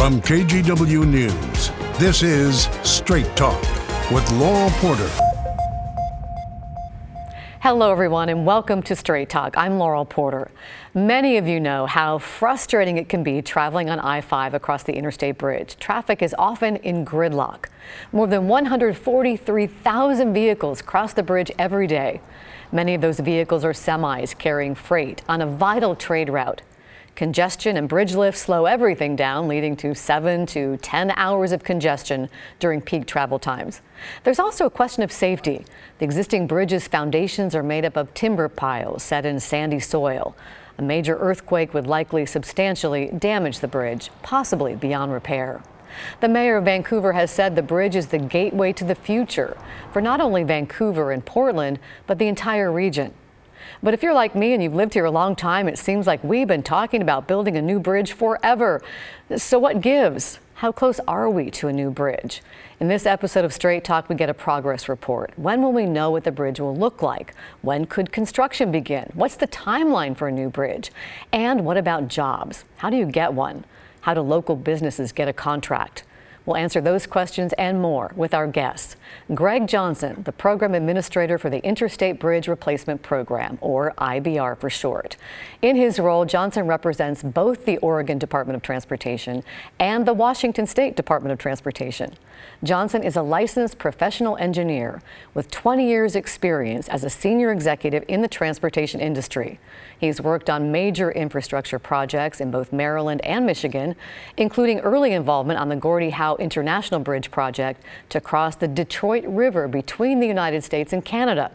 From KGW News, this is Straight Talk with Laurel Porter. Hello, everyone, and welcome to Straight Talk. I'm Laurel Porter. Many of you know how frustrating it can be traveling on I-5 across the Interstate Bridge. Traffic is often in gridlock. More than 143,000 vehicles cross the bridge every day. Many of those vehicles are semis carrying freight on a vital trade route. Congestion and bridge lifts slow everything down, leading to 7 to 10 hours of congestion during peak travel times. There's also a question of safety. The existing bridge's foundations are made up of timber piles set in sandy soil. A major earthquake would likely substantially damage the bridge, possibly beyond repair. The mayor of Vancouver has said the bridge is the gateway to the future for not only Vancouver and Portland, but the entire region. But if you're like me and you've lived here a long time, it seems like we've been talking about building a new bridge forever. So what gives? How close are we to a new bridge? In this episode of Straight Talk, we get a progress report. When will we know what the bridge will look like? When could construction begin? What's the timeline for a new bridge? And what about jobs? How do you get one? How do local businesses get a contract? We'll answer those questions and more with our guests. Greg Johnson, the Program Administrator for the Interstate Bridge Replacement Program, or IBR for short. In his role, Johnson represents both the Oregon Department of Transportation and the Washington State Department of Transportation. Johnson is a licensed professional engineer with 20 years experience as a senior executive in the transportation industry. He's worked on major infrastructure projects in both Maryland and Michigan, including early involvement on the Gordie Howe International Bridge project to cross the Detroit River between the United States and Canada.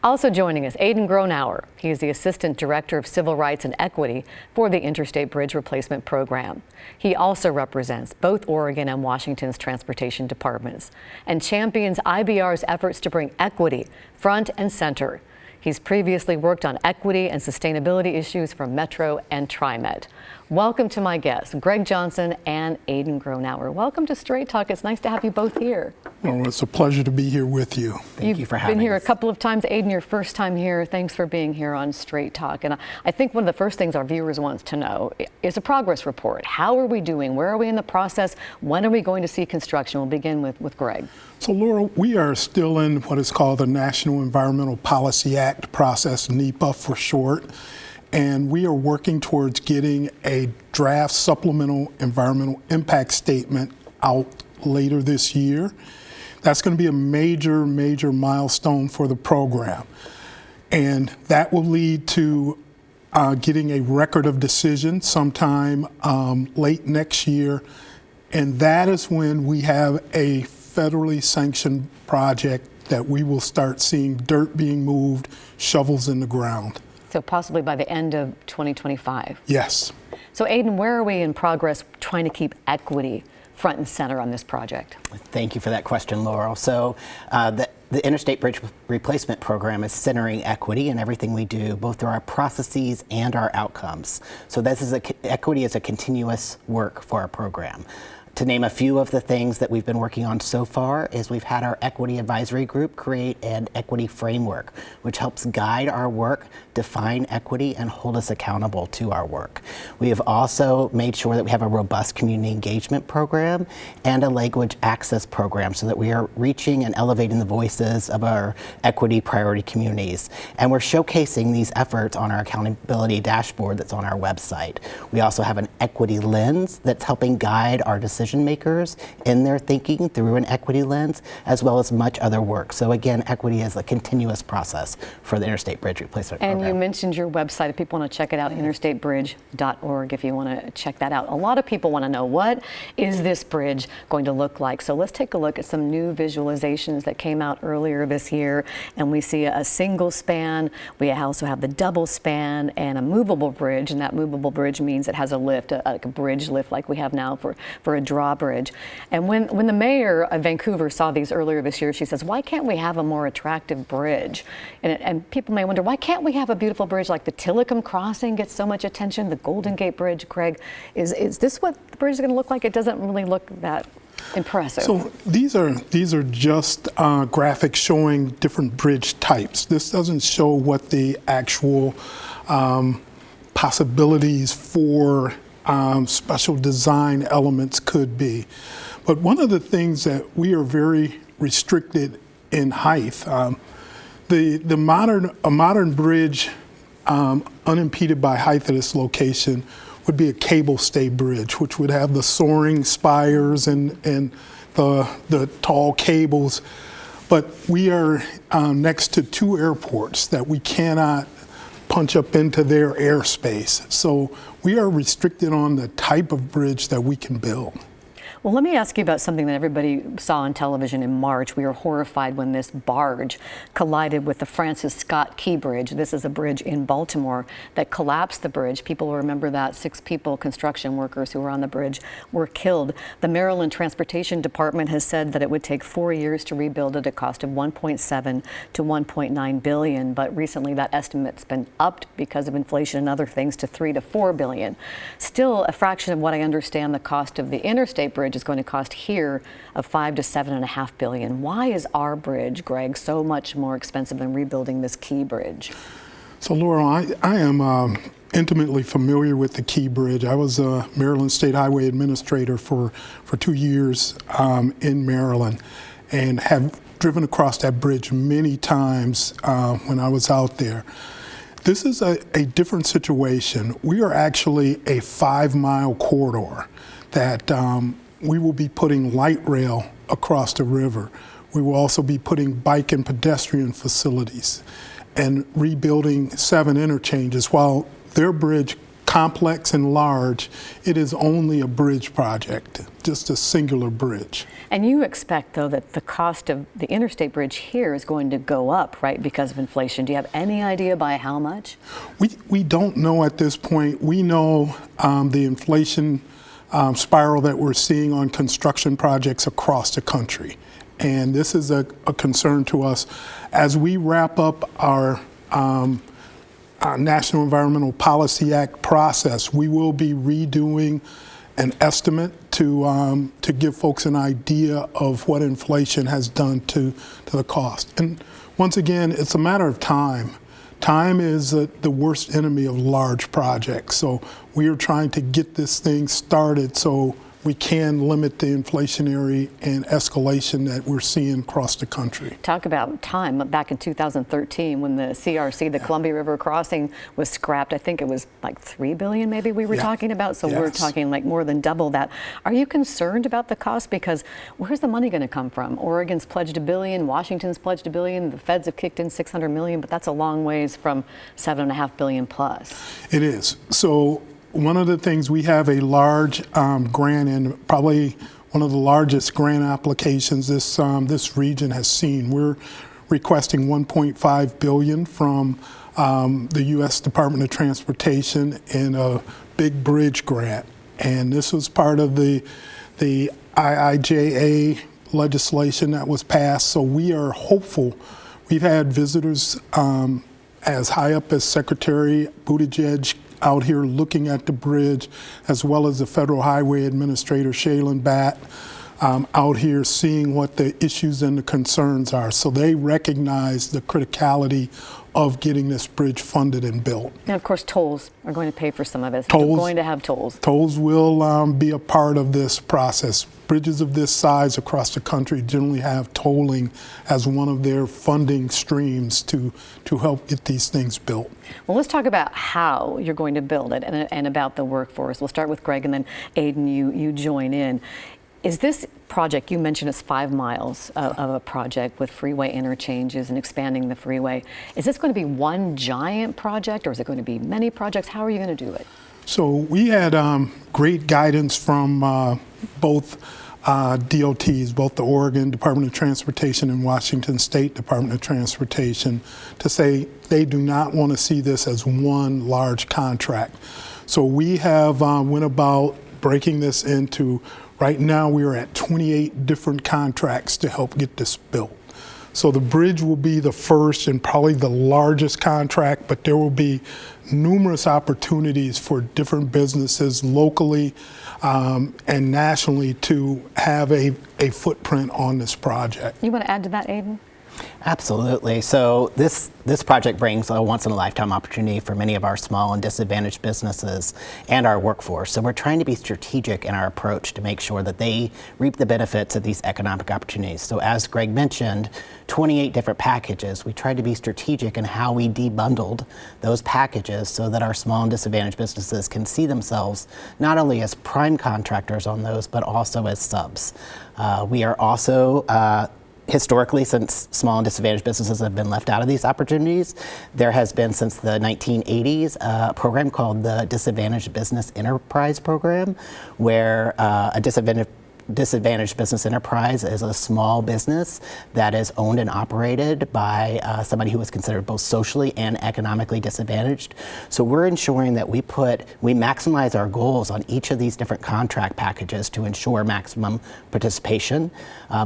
Also joining us, Aidan Gronauer. He is the Assistant Director of Civil Rights and Equity for the Interstate Bridge Replacement Program. He also represents both Oregon and Washington's transportation departments and champions IBR's efforts to bring equity front and center. He's previously worked on equity and sustainability issues for Metro and TriMet. Welcome to my guests, Greg Johnson and Aidan Gronauer. Welcome to Straight Talk. It's nice to have you both here. Oh, it's a pleasure to be here with you. Thank you for having us. You've been here a couple of times. Aidan, your first time here. Thanks for being here on Straight Talk. And I think one of the first things our viewers want to know is a progress report. How are we doing? Where are we in the process? When are we going to see construction? We'll begin with Greg. So, Laura, we are still in what is called the National Environmental Policy Act process, NEPA for short. And we are working towards getting a draft supplemental environmental impact statement out later this year. That's going to be a major milestone for the program. And that will lead to getting a record of decision sometime late next year. And that is when we have a federally sanctioned project that we will start seeing dirt being moved, shovels in the ground. So possibly by the end of 2025. Yes. So Aidan, where are we in progress trying to keep equity front and center on this project? Thank you for that question, Laurel. So the Interstate Bridge Replacement Program is centering equity in everything we do, both through our processes and our outcomes. So equity is a continuous work for our program. To name a few of the things that we've been working on so far is we've had our Equity Advisory Group create an equity framework, which helps guide our work, define equity, and hold us accountable to our work. We have also made sure that we have a robust community engagement program and a language access program so that we are reaching and elevating the voices of our equity priority communities. And we're showcasing these efforts on our accountability dashboard that's on our website. We also have an equity lens that's helping guide our decision makers in their thinking through an equity lens, as well as much other work. So again, equity is a continuous process for the Interstate Bridge Replacement Program. And you mentioned your website. If people want to check it out, interstatebridge.org, if you want to check that out. A lot of people want to know, what is this bridge going to look like? So let's take a look at some new visualizations that came out earlier this year. And we see a single span. We also have the double span and a movable bridge. And that movable bridge means it has a lift, a bridge lift like we have now for a drawbridge. And when the mayor of Vancouver saw these earlier this year, she says, why can't we have a more attractive bridge? And people may wonder, why can't we have a beautiful bridge like the Tillicum Crossing gets so much attention, the Golden Gate Bridge? Greg, is this what the bridge is going to look like? It doesn't really look that impressive. So these are just graphics showing different bridge types. This doesn't show what the actual possibilities for special design elements could be. But one of the things that we are very restricted in height, a modern bridge unimpeded by height at its location would be a cable stay bridge, which would have the soaring spires and the tall cables. But we are next to two airports that we cannot punch up into their airspace. So we are restricted on the type of bridge that we can build. Well, let me ask you about something that everybody saw on television in March. We were horrified when this barge collided with the Francis Scott Key Bridge. This is a bridge in Baltimore that collapsed the bridge. People will remember that. 6 people, construction workers who were on the bridge, were killed. The Maryland Transportation Department has said that it would take 4 years to rebuild at a cost of $1.7 to $1.9 billion. But recently that estimate's been upped because of inflation and other things to $3 to $4 billion. Still a fraction of what I understand the cost of the Interstate Bridge is going to cost here of $5 to $7.5 billion. Why is our bridge, Greg, so much more expensive than rebuilding this Key Bridge? So, Laurel, I am intimately familiar with the Key Bridge. I was a Maryland State Highway Administrator for 2 years in Maryland, and have driven across that bridge many times when I was out there. This is a different situation. We are actually a 5-mile corridor that we will be putting light rail across the river. We will also be putting bike and pedestrian facilities and rebuilding 7 interchanges. While their bridge, complex and large, it is only a bridge project, just a singular bridge. And you expect, though, that the cost of the interstate bridge here is going to go up, right, because of inflation. Do you have any idea by how much? We don't know at this point. We know the inflation spiral that we're seeing on construction projects across the country. And this is a concern to us. As we wrap up our National Environmental Policy Act process, we will be redoing an estimate to give folks an idea of what inflation has done to the cost. And once again, it's a matter of time. Time is the worst enemy of large projects. So we are trying to get this thing started so we can limit the inflationary and escalation that we're seeing across the country. Talk about time. Back in 2013, when the CRC, the Columbia River Crossing, was scrapped, I think it was like $3 billion maybe we were talking about. So we're talking like more than double that. Are you concerned about the cost? Because where's the money going to come from? Oregon's pledged $1 billion, Washington's pledged $1 billion, the feds have kicked in $600 million, but that's a long ways from $7.5 billion plus. It is. So one of the things, we have a large grant, and probably one of the largest grant applications this region has seen. We're requesting $1.5 billion from the U.S. Department of Transportation in a big bridge grant, and this was part of the IIJA legislation that was passed. So we are hopeful. We've had visitors as high up as Secretary Buttigieg out here looking at the bridge, as well as the Federal Highway Administrator, Shaylin Batt, out here seeing what the issues and the concerns are. So they recognize the criticality of getting this bridge funded and built. And of course, tolls are going to pay for some of it. Tolls, we're going to have tolls. Tolls will be a part of this process. Bridges of this size across the country generally have tolling as one of their funding streams to help get these things built. Well, let's talk about how you're going to build it and about the workforce. We'll start with Greg, and then Aiden, you join in. Is this project, you mentioned it's 5 miles of a project with freeway interchanges and expanding the freeway. Is this going to be one giant project, or is it going to be many projects? How are you going to do it? So we had great guidance from both DOTs, both the Oregon Department of Transportation and Washington State Department of Transportation, to say they do not want to see this as one large contract. So we have went about breaking this into, right now we are at 28 different contracts to help get this built. So the bridge will be the first and probably the largest contract, but there will be numerous opportunities for different businesses locally and nationally to have a footprint on this project. You want to add to that, Aiden? Absolutely. So this project brings a once-in-a-lifetime opportunity for many of our small and disadvantaged businesses and our workforce. So we're trying to be strategic in our approach to make sure that they reap the benefits of these economic opportunities. So as Greg mentioned, 28 different packages. We tried to be strategic in how we debundled those packages so that our small and disadvantaged businesses can see themselves not only as prime contractors on those, but also as subs. We are also historically, since small and disadvantaged businesses have been left out of these opportunities, there has been since the 1980s a program called the Disadvantaged Business Enterprise Program, where a disadvantaged business enterprise is a small business that is owned and operated by somebody who is considered both socially and economically disadvantaged. So we're ensuring that we maximize our goals on each of these different contract packages to ensure maximum participation,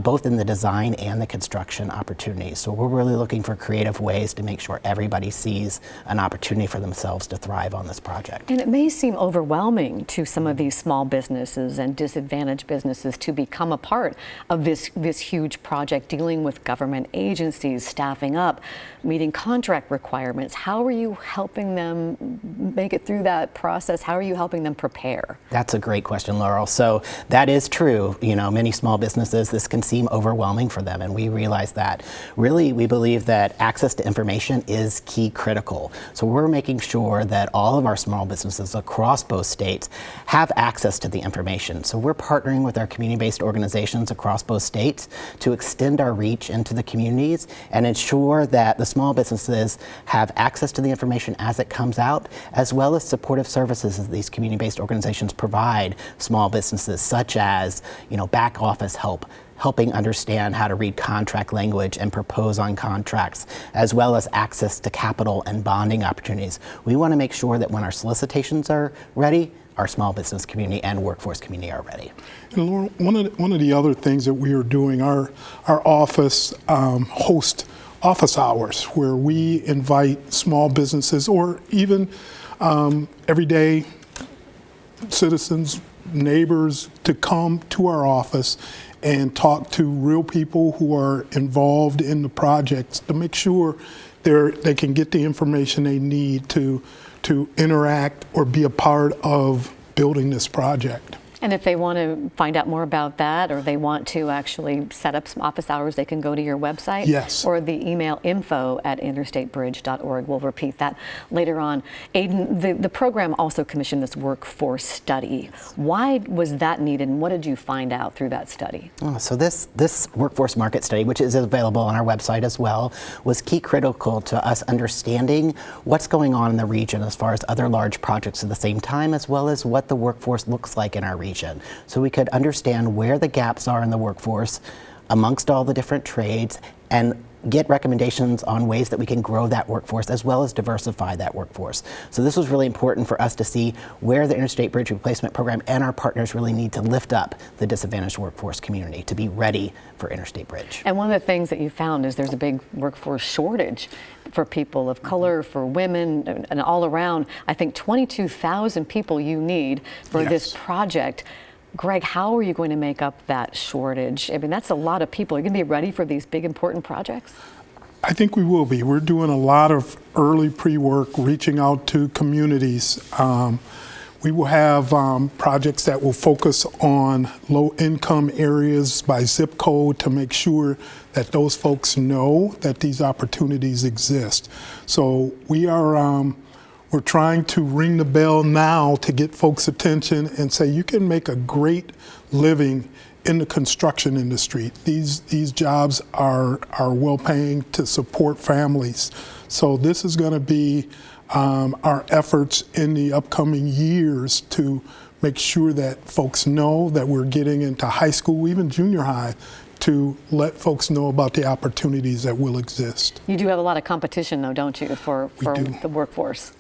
both in the design and the construction opportunities. So we're really looking for creative ways to make sure everybody sees an opportunity for themselves to thrive on this project. And it may seem overwhelming to some of these small businesses and disadvantaged businesses to become a part of this huge project, dealing with government agencies, staffing up, meeting contract requirements. How are you helping them make it through that process? How are you helping them prepare? That's a great question, Laurel. So that is true. You know, many small businesses, this can seem overwhelming for them, and we realize that. Really, we believe that access to information is key critical. So we're making sure that all of our small businesses across both states have access to the information. So we're partnering with our community-based organizations across both states to extend our reach into the communities and ensure that the small businesses have access to the information as it comes out, as well as supportive services that these community-based organizations provide small businesses, such as, you know, back office help, helping understand how to read contract language and propose on contracts, as well as access to capital and bonding opportunities. We want to make sure that when our solicitations are ready, our small business community and workforce community are ready. And Laura, one of the other things that we are doing, our office hosts office hours where we invite small businesses or even everyday citizens, neighbors to come to our office and talk to real people who are involved in the projects to make sure they can get the information they need to interact or be a part of building this project. And if they want to find out more about that, or they want to actually set up some office hours, they can go to your website? Yes. Or the email info@interstatebridge.org. We'll repeat that later on. Aiden, the program also commissioned this workforce study. Why was that needed, and what did you find out through that study? So this workforce market study, which is available on our website as well, was key critical to us understanding what's going on in the region as far as other large projects at the same time, as well as what the workforce looks like in our region. So we could understand where the gaps are in the workforce amongst all the different trades and get recommendations on ways that we can grow that workforce as well as diversify that workforce. So this was really important for us to see where the Interstate Bridge Replacement Program and our partners really need to lift up the disadvantaged workforce community to be ready for Interstate Bridge. And one of the things that you found is there's a big workforce shortage for people of color, for women, and all around. I think 22,000 people you need for this project. Greg, how are you going to make up that shortage? I mean, that's a lot of people. Are you going to be ready for these big, important projects? I think we will be. We're doing a lot of early pre-work, reaching out to communities. We will have projects that will focus on low-income areas by zip code to make sure that those folks know that these opportunities exist. So we're trying to ring the bell now to get folks' attention and say you can make a great living in the construction industry. These jobs are well-paying to support families. So this is going to be our efforts in the upcoming years to make sure that folks know that we're getting into high school, even junior high, to let folks know about the opportunities that will exist. You do have a lot of competition, though, don't you, for the workforce?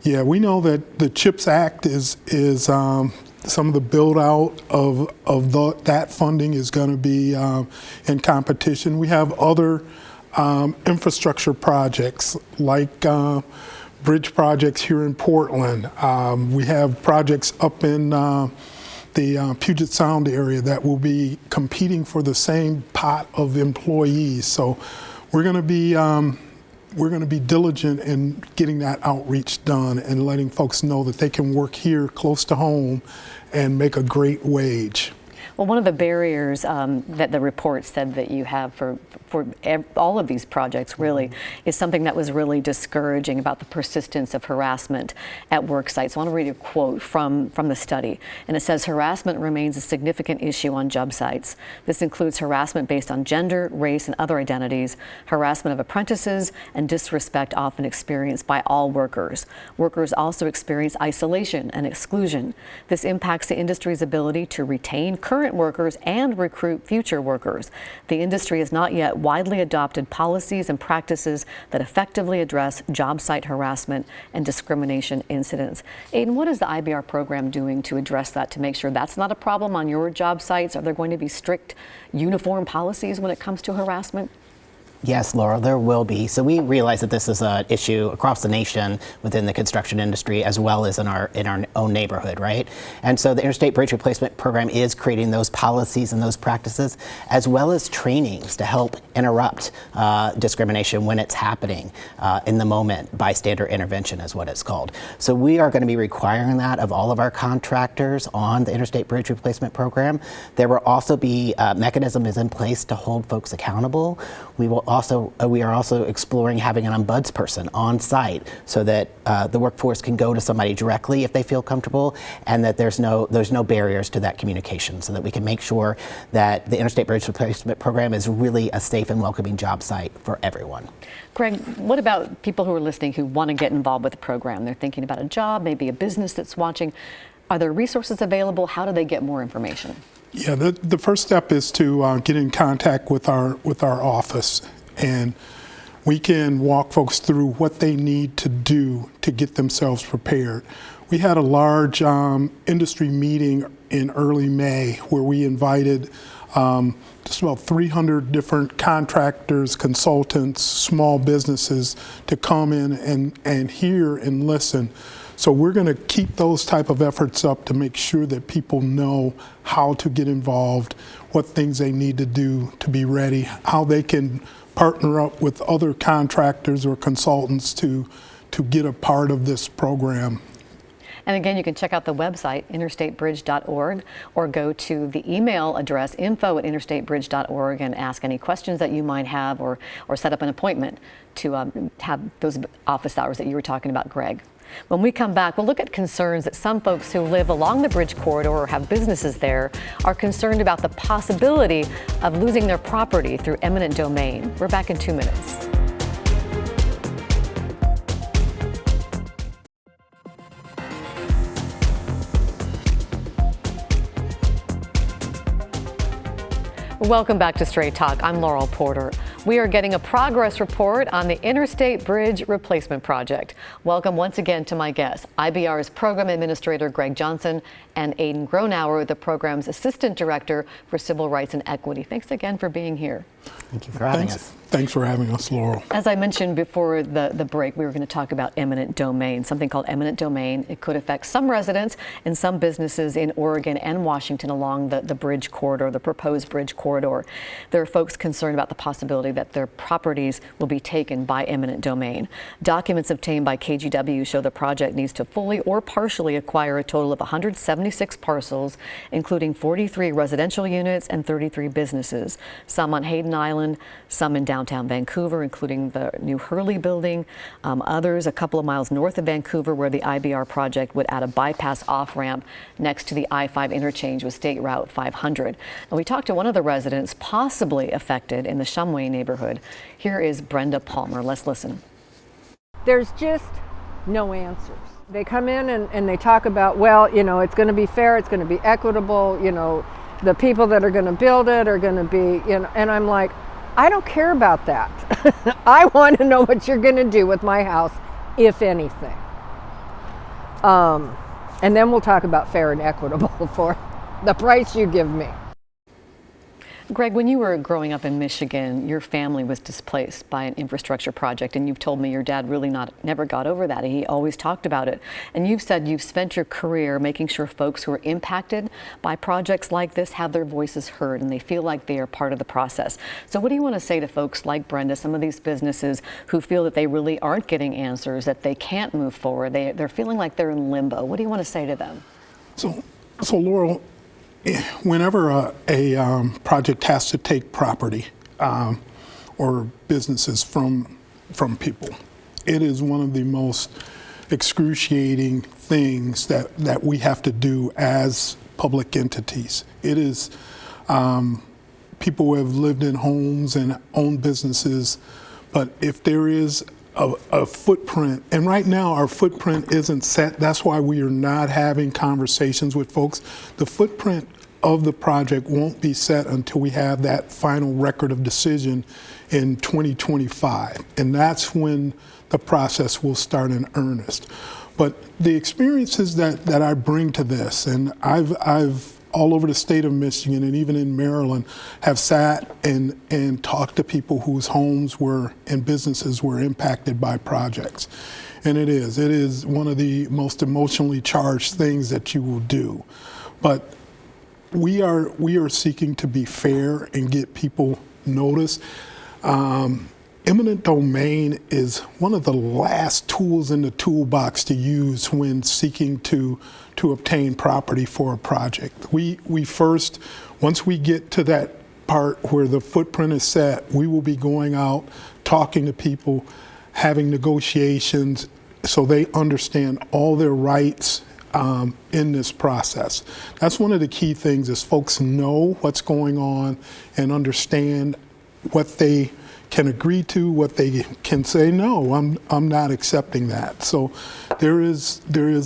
Yeah, we know that the CHIPS Act is some of the build out of that funding is going to be in competition. We have other infrastructure projects like bridge projects here in Portland. We have projects up in the Puget Sound area that will be competing for the same pot of employees. So we're going to be diligent in getting that outreach done and letting folks know that they can work here close to home and make a great wage. Well, one of the barriers that the report said that you have for all of these projects really is something that was really discouraging about the persistence of harassment at work sites. So I want to read a quote from the study, and it says, "Harassment remains a significant issue on job sites. This includes harassment based on gender, race, and other identities, harassment of apprentices, and disrespect often experienced by all workers. Workers also experience isolation and exclusion. This impacts the industry's ability to retain current workers and recruit future workers. The industry has not yet widely adopted policies and practices that effectively address job site harassment and discrimination incidents." Aiden, what is the IBR program doing to address that, to make sure that's not a problem on your job sites? Are there going to be strict uniform policies when it comes to harassment? Yes, Laura, there will be. So we realize that this is an issue across the nation within the construction industry as well as in our own neighborhood, right? And so the Interstate Bridge Replacement Program is creating those policies and those practices as well as trainings to help interrupt discrimination when it's happening in the moment. Bystander intervention is what it's called. So we are going to be requiring that of all of our contractors on the Interstate Bridge Replacement Program. There will also be mechanisms in place to hold folks accountable. We are also exploring having an ombudsperson on site so that the workforce can go to somebody directly if they feel comfortable, and that there's no barriers to that communication, so that we can make sure that the Interstate Bridge Replacement Program is really a safe and welcoming job site for everyone. Greg, what about people who are listening who want to get involved with the program? They're thinking about a job, maybe a business that's watching. Are there resources available? How do they get more information? Yeah, the first step is to get in contact with our office, and we can walk folks through what they need to do to get themselves prepared. We had a large industry meeting in early May where we invited just about 300 different contractors, consultants, small businesses to come in and hear and listen. So we're going to keep those type of efforts up to make sure that people know how to get involved, what things they need to do to be ready, how they can partner up with other contractors or consultants to get a part of this program. And again, you can check out the website, interstatebridge.org, or go to the email address, info@interstatebridge.org, and ask any questions that you might have, or set up an appointment to have those office hours that you were talking about, Greg. When we come back, we'll look at concerns that some folks who live along the bridge corridor or have businesses there are concerned about the possibility of losing their property through eminent domain. We're back in 2 minutes. Welcome back to Straight Talk. I'm Laurel Porter. We are getting a progress report on the Interstate Bridge Replacement Project. Welcome once again to my guests, IBR's Program Administrator Greg Johnson and Aiden Gronauer, the program's Assistant Director for Civil Rights and Equity. Thanks again for being here. Thank you for having us. Thanks for having us, Laurel. As I mentioned before the break, we were going to talk about eminent domain, something called eminent domain. It could affect some residents and some businesses in Oregon and Washington along the bridge corridor, the proposed bridge corridor. There are folks concerned about the possibility that their properties will be taken by eminent domain. Documents obtained by KGW show the project needs to fully or partially acquire a total of 176 parcels, including 43 residential units and 33 businesses, some on Hayden Island, some in downtown Vancouver, including the new Hurley building, others a couple of miles north of Vancouver, where the IBR project would add a bypass off-ramp next to the I-5 interchange with State Route 500. And we talked to one of the residents possibly affected in the Shumway neighborhood. Here is Brenda Palmer. Let's listen. There's just no answers. They come in and they talk about, well, you know, it's going to be fair, it's going to be equitable, you know, the people that are going to build it are going to be, you know, and I'm like, I don't care about that. I want to know what you're going to do with my house, if anything. And then we'll talk about fair and equitable for the price you give me. Greg, when you were growing up in Michigan, your family was displaced by an infrastructure project, and you've told me your dad really never got over that. He always talked about it. And you've said you've spent your career making sure folks who are impacted by projects like this have their voices heard and they feel like they are part of the process. So what do you want to say to folks like Brenda, some of these businesses who feel that they really aren't getting answers, that they can't move forward, they're feeling like they're in limbo? What do you want to say to them? So Laurel, whenever a project has to take property or businesses from people, it is one of the most excruciating things that we have to do as public entities. It is people who have lived in homes and own businesses, but if there is a footprint, and right now our footprint isn't set. That's why we are not having conversations with folks. The footprint of the project won't be set until we have that final record of decision in 2025, and that's when the process will start in earnest. But the experiences that I bring to this, and I've all over the state of Michigan and even in Maryland, have sat and talked to people whose homes were and businesses were impacted by projects. And it is one of the most emotionally charged things that you will do. But we are seeking to be fair and get people notice. Eminent domain is one of the last tools in the toolbox to use when seeking to obtain property for a project. We first, once we get to that part where the footprint is set, we will be going out, talking to people, having negotiations so they understand all their rights in this process. That's one of the key things, is folks know what's going on and understand what they can agree to, what they can say, no, I'm not accepting that. So there is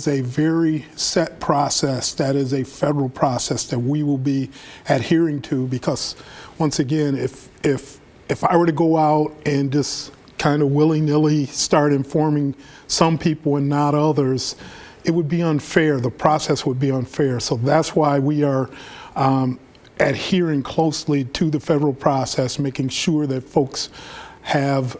a very set process that is a federal process that we will be adhering to, because once again, if I were to go out and just kind of willy-nilly start informing some people and not others, it would be unfair. The process would be unfair. So that's why we are adhering closely to the federal process, making sure that folks have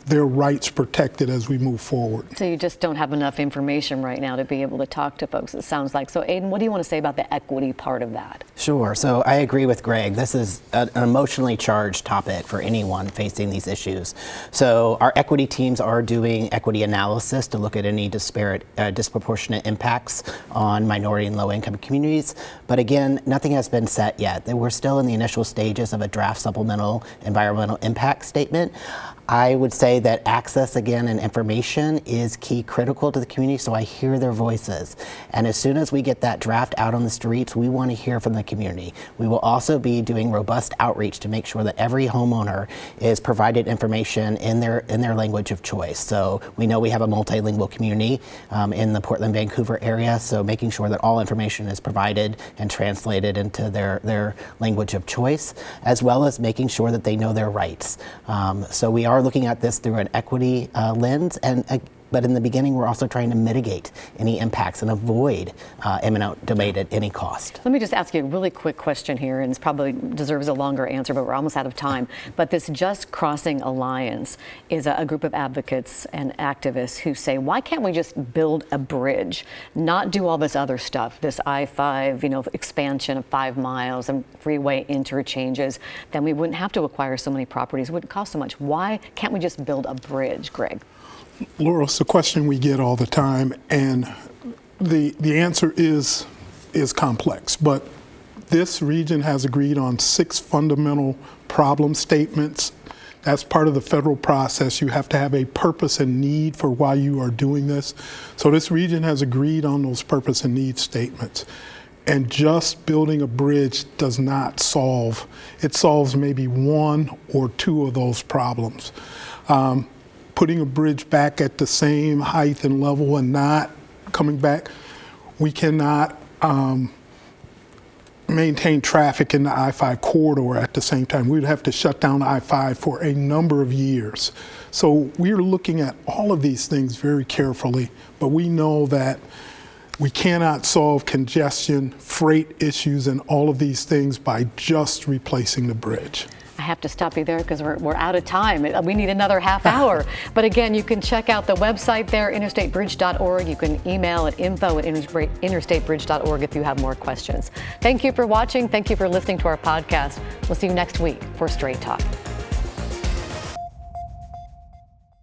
their rights protected as we move forward. So you just don't have enough information right now to be able to talk to folks, it sounds like. So Aiden, what do you want to say about the equity part of that? Sure. So I agree with Greg. This is an emotionally charged topic for anyone facing these issues. So our equity teams are doing equity analysis to look at any disproportionate impacts on minority and low-income communities. But again, nothing has been set yet. We're still in the initial stages of a draft supplemental environmental impact statement. I would say that access, again, and information is key critical to the community, so I hear their voices. And as soon as we get that draft out on the streets, we want to hear from the community. We will also be doing robust outreach to make sure that every homeowner is provided information in their language of choice. So we know we have a multilingual community in the Portland, Vancouver area, so making sure that all information is provided and translated into their language of choice, as well as making sure that they know their rights. So we are looking at this through an equity lens, but in the beginning, we're also trying to mitigate any impacts and avoid eminent domain at any cost. Let me just ask you a really quick question here, and this probably deserves a longer answer, but we're almost out of time. But this Just Crossing Alliance is a group of advocates and activists who say, why can't we just build a bridge, not do all this other stuff, this I-5, expansion of 5 miles and freeway interchanges? Then we wouldn't have to acquire so many properties. It wouldn't cost so much. Why can't we just build a bridge, Greg? Laurel, it's a question we get all the time, and the answer is complex. But this region has agreed on 6 fundamental problem statements. That's part of the federal process. You have to have a purpose and need for why you are doing this. So this region has agreed on those purpose and need statements. And just building a bridge does not solve. It solves maybe 1 or 2 of those problems. Putting a bridge back at the same height and level and not coming back, we cannot maintain traffic in the I-5 corridor at the same time. We'd have to shut down I-5 for a number of years. So we're looking at all of these things very carefully, but we know that We cannot solve congestion, freight issues, and all of these things by just replacing the bridge. I have to stop you there because we're out of time. We need another half hour. But again, you can check out the website there, interstatebridge.org. You can email at info@interstatebridge.org if you have more questions. Thank you for watching. Thank you for listening to our podcast. We'll see you next week for Straight Talk.